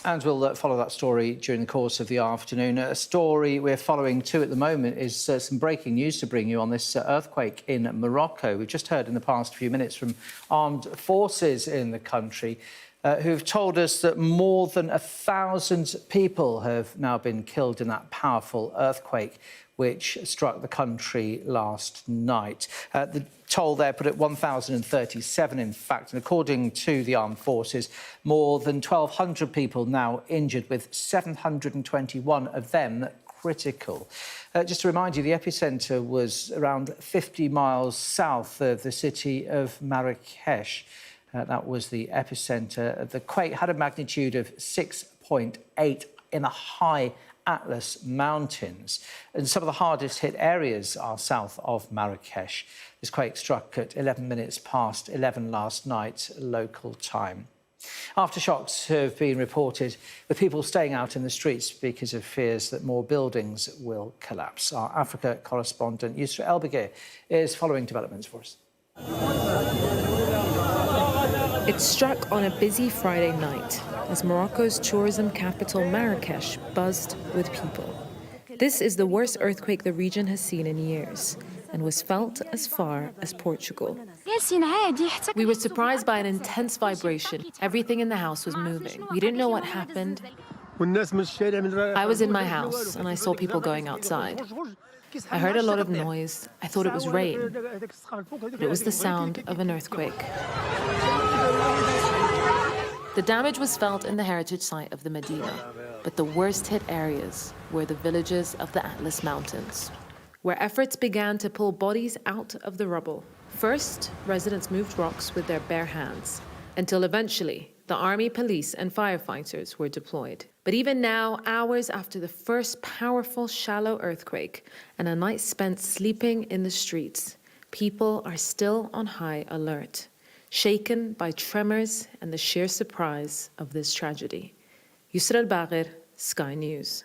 And we'll follow that story during the course of the afternoon. A story we're following too at the moment is some breaking news to bring you on this earthquake in Morocco. We've just heard in the past few minutes from armed forces in the country who've told us that more than 1,000 people have now been killed in that powerful earthquake which struck the country last night. The toll there put at 1,037, in fact, and according to the armed forces, more than 1,200 people now injured, with 721 of them critical. Just to remind you, the epicentre was around 50 miles south of the city of Marrakech. That was the epicentre. The quake had a magnitude of 6.8 in the high Atlas Mountains, and some of the hardest hit areas are south of Marrakech. This quake struck at 11 minutes past 11 last night, local time. Aftershocks have been reported, with people staying out in the streets because of fears that more buildings will collapse. Our Africa correspondent Yusra El-Bagir is following developments for us. It struck on a busy Friday night as Morocco's tourism capital Marrakech buzzed with people. This is the worst earthquake the region has seen in years and was felt as far as Portugal. We were surprised by an intense vibration. Everything in the house was moving. We didn't know what happened. I was in my house and I saw people going outside. I heard a lot of noise. I thought it was rain, but it was the sound of an earthquake. The damage was felt in the heritage site of the Medina, but the worst hit areas were the villages of the Atlas Mountains, where efforts began to pull bodies out of the rubble. First, residents moved rocks with their bare hands, until eventually the army, police, and firefighters were deployed. But even now, hours after the first powerful, shallow earthquake and a night spent sleeping in the streets, people are still on high alert, shaken by tremors and the sheer surprise of this tragedy. Yusra El-Bagir, Sky News.